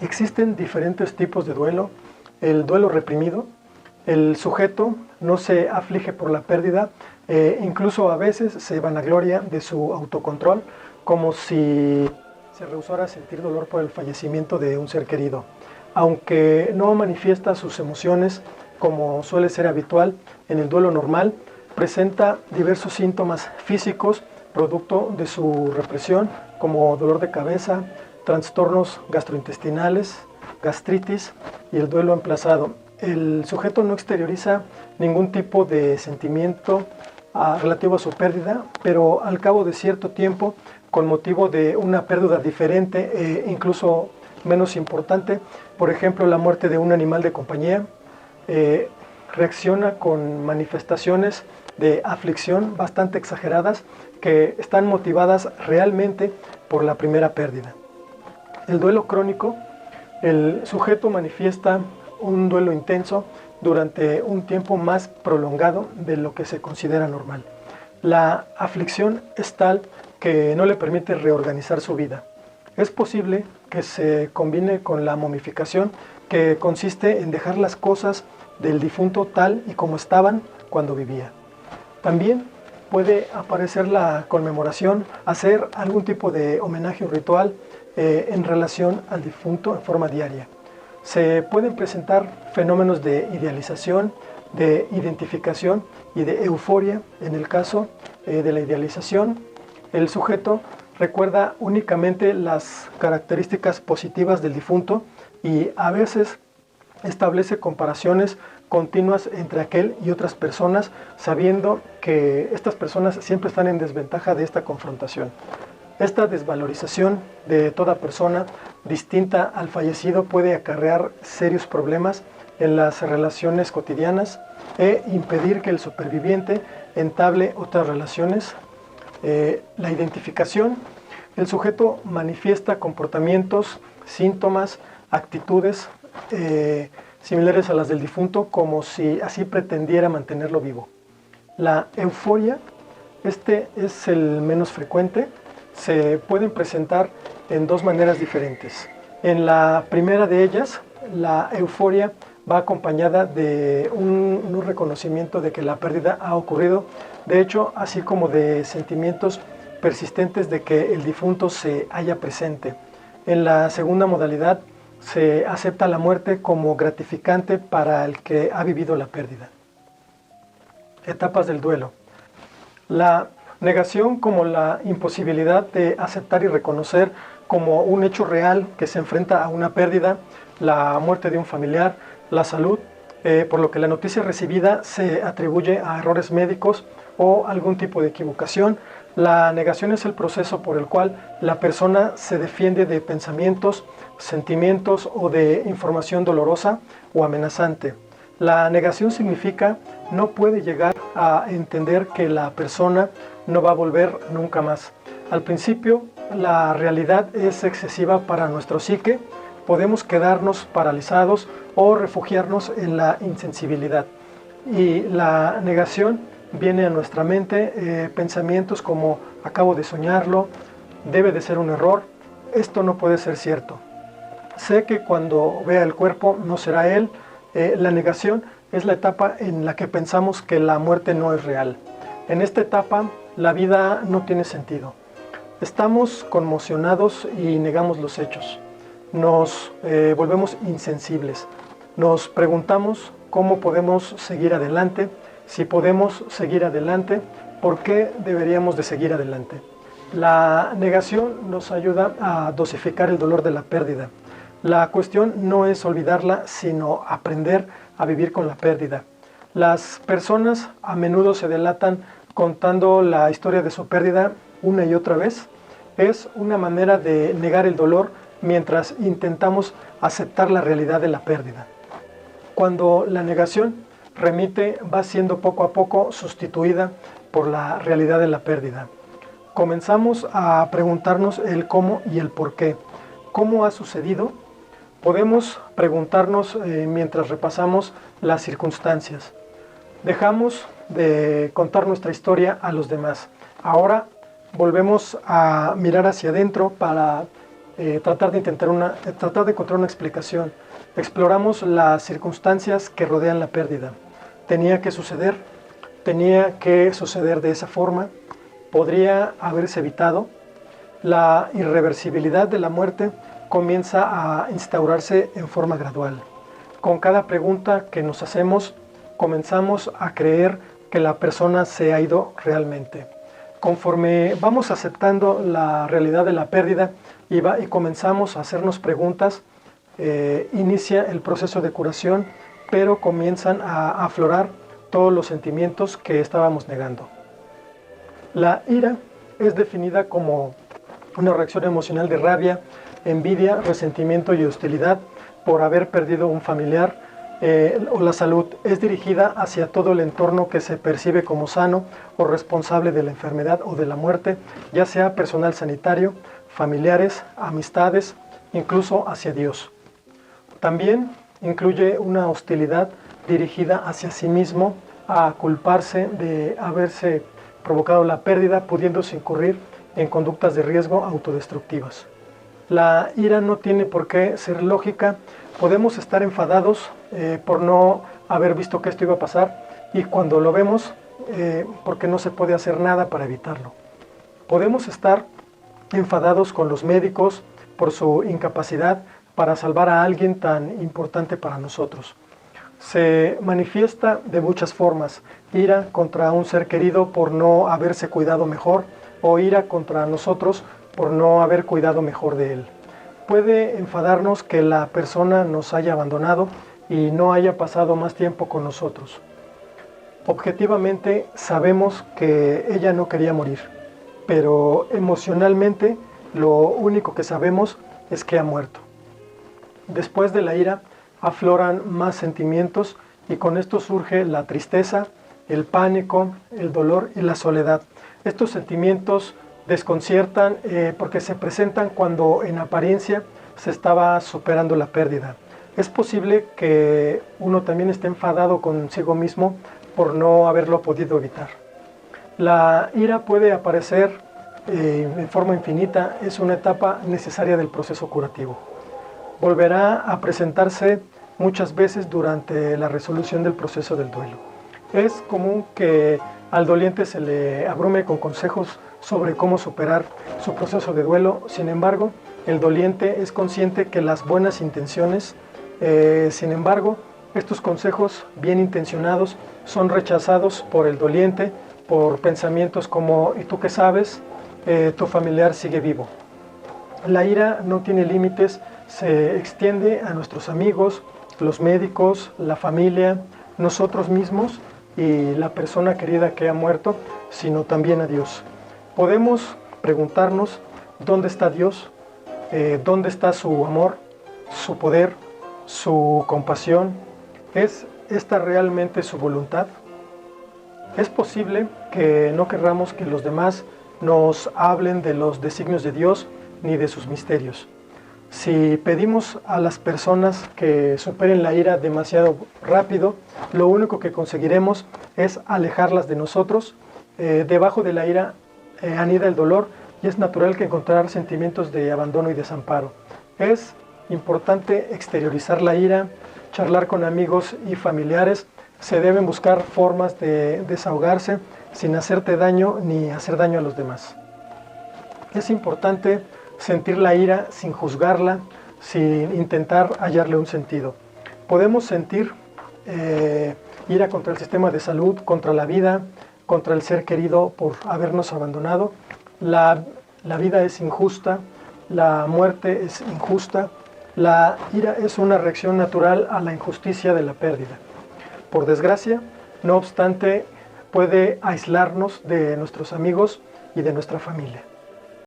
Existen diferentes tipos de duelo. El duelo reprimido, el sujeto no se aflige por la pérdida, incluso a veces se vanagloria de su autocontrol, como si se rehusara a sentir dolor por el fallecimiento de un ser querido. Aunque no manifiesta sus emociones como suele ser habitual en el duelo normal, presenta diversos síntomas físicos producto de su represión, como dolor de cabeza, trastornos gastrointestinales, gastritis y el duelo emplazado. El sujeto no exterioriza ningún tipo de sentimiento relativo a su pérdida, pero al cabo de cierto tiempo, con motivo de una pérdida diferente e incluso menos importante, por ejemplo la muerte de un animal de compañía, reacciona con manifestaciones de aflicción bastante exageradas que están motivadas realmente por la primera pérdida. El duelo crónico, el sujeto manifiesta un duelo intenso durante un tiempo más prolongado de lo que se considera normal. La aflicción es tal que no le permite reorganizar su vida. Es posible que se combine con la momificación, que consiste en dejar las cosas del difunto tal y como estaban cuando vivía. También puede aparecer la conmemoración, hacer algún tipo de homenaje o ritual en relación al difunto en forma diaria. Se pueden presentar fenómenos de idealización, de identificación y de euforia. En el caso de la idealización, el sujeto recuerda únicamente las características positivas del difunto y a veces establece comparaciones continuas entre aquel y otras personas, sabiendo que estas personas siempre están en desventaja de esta confrontación. Esta desvalorización de toda persona distinta al fallecido puede acarrear serios problemas en las relaciones cotidianas e impedir que el superviviente entable otras relaciones. La identificación, el sujeto manifiesta comportamientos, síntomas, actitudes similares a las del difunto, como si así pretendiera mantenerlo vivo. La euforia, este es el menos frecuente, se pueden presentar en dos maneras diferentes. En la primera de ellas, la euforia va acompañada de un reconocimiento de que la pérdida ha ocurrido, de hecho, así como de sentimientos persistentes de que el difunto se halla presente. En la segunda modalidad, se acepta la muerte como gratificante para el que ha vivido la pérdida. Etapas del duelo. La negación como la imposibilidad de aceptar y reconocer como un hecho real que se enfrenta a una pérdida, la muerte de un familiar, la salud, por lo que la noticia recibida se atribuye a errores médicos o algún tipo de equivocación. La negación es el proceso por el cual la persona se defiende de pensamientos, sentimientos o de información dolorosa o amenazante. La negación significa no puede llegar a entender que la persona no va a volver nunca más. Al principio, la realidad es excesiva para nuestro psique, podemos quedarnos paralizados o refugiarnos en la insensibilidad. Y la negación viene a nuestra mente pensamientos como acabo de soñarlo, debe de ser un error, esto no puede ser cierto. Sé que cuando vea el cuerpo no será él. La negación es la etapa en la que pensamos que la muerte no es real. En esta etapa la vida no tiene sentido. Estamos conmocionados y negamos los hechos. Nos volvemos insensibles. Nos preguntamos cómo podemos seguir adelante. Si podemos seguir adelante, ¿por qué deberíamos de seguir adelante? La negación nos ayuda a dosificar el dolor de la pérdida. La cuestión no es olvidarla, sino aprender a vivir con la pérdida. Las personas a menudo se delatan contando la historia de su pérdida una y otra vez. Es una manera de negar el dolor mientras intentamos aceptar la realidad de la pérdida. Cuando la negación remite, va siendo poco a poco sustituida por la realidad de la pérdida. Comenzamos a preguntarnos el cómo y el por qué. ¿Cómo ha sucedido? Podemos preguntarnos mientras repasamos las circunstancias. Dejamos de contar nuestra historia a los demás. Ahora volvemos a mirar hacia adentro para tratar de encontrar una explicación. Exploramos las circunstancias que rodean la pérdida. Tenía que suceder de esa forma, podría haberse evitado. La irreversibilidad de la muerte comienza a instaurarse en forma gradual. Con cada pregunta que nos hacemos, comenzamos a creer que la persona se ha ido realmente. Conforme vamos aceptando la realidad de la pérdida y comenzamos a hacernos preguntas, inicia el proceso de curación, pero comienzan a aflorar todos los sentimientos que estábamos negando. La ira es definida como una reacción emocional de rabia, envidia, resentimiento y hostilidad por haber perdido un familiar, o la salud es dirigida hacia todo el entorno que se percibe como sano o responsable de la enfermedad o de la muerte, ya sea personal sanitario, familiares, amistades, incluso hacia Dios. También incluye una hostilidad dirigida hacia sí mismo, a culparse de haberse provocado la pérdida, pudiéndose incurrir en conductas de riesgo autodestructivas. La ira no tiene por qué ser lógica. Podemos estar enfadados por no haber visto que esto iba a pasar, y cuando lo vemos, porque no se puede hacer nada para evitarlo. Podemos estar enfadados con los médicos por su incapacidad para salvar a alguien tan importante para nosotros. Se manifiesta de muchas formas: ira contra un ser querido por no haberse cuidado mejor, o ira contra nosotros por no haber cuidado mejor de él. Puede enfadarnos que la persona nos haya abandonado y no haya pasado más tiempo con nosotros. Objetivamente sabemos que ella no quería morir, pero emocionalmente lo único que sabemos es que ha muerto. Después de la ira afloran más sentimientos, y con esto surge la tristeza, el pánico, el dolor y la soledad. Estos sentimientos desconciertan porque se presentan cuando en apariencia se estaba superando la pérdida. Es posible que uno también esté enfadado consigo mismo por no haberlo podido evitar. La ira puede aparecer en forma infinita, es una etapa necesaria del proceso curativo. Volverá a presentarse muchas veces durante la resolución del proceso del duelo. Es común que al doliente se le abrume con consejos sobre cómo superar su proceso de duelo. Sin embargo, el doliente es consciente que las buenas intenciones, estos consejos bien intencionados son rechazados por el doliente por pensamientos como: ¿y tú qué sabes? Tu familiar sigue vivo. La ira no tiene límites, se extiende a nuestros amigos, los médicos, la familia, nosotros mismos y la persona querida que ha muerto, sino también a Dios. Podemos preguntarnos: ¿dónde está Dios? ¿Dónde está su amor, su poder, su compasión? ¿Es esta realmente su voluntad? Es posible que no querramos que los demás nos hablen de los designios de Dios ni de sus misterios. Si pedimos a las personas que superen la ira demasiado rápido, lo único que conseguiremos es alejarlas de nosotros. Debajo de la ira anida el dolor, y es natural que encontrar sentimientos de abandono y desamparo. Es importante exteriorizar la ira, charlar con amigos y familiares. Se deben buscar formas de desahogarse sin hacerte daño ni hacer daño a los demás. Es importante sentir la ira sin juzgarla, sin intentar hallarle un sentido. Podemos sentir ira contra el sistema de salud, contra la vida, contra el ser querido por habernos abandonado. La vida es injusta, la muerte es injusta. La ira es una reacción natural a la injusticia de la pérdida. Por desgracia, no obstante, puede aislarnos de nuestros amigos y de nuestra familia.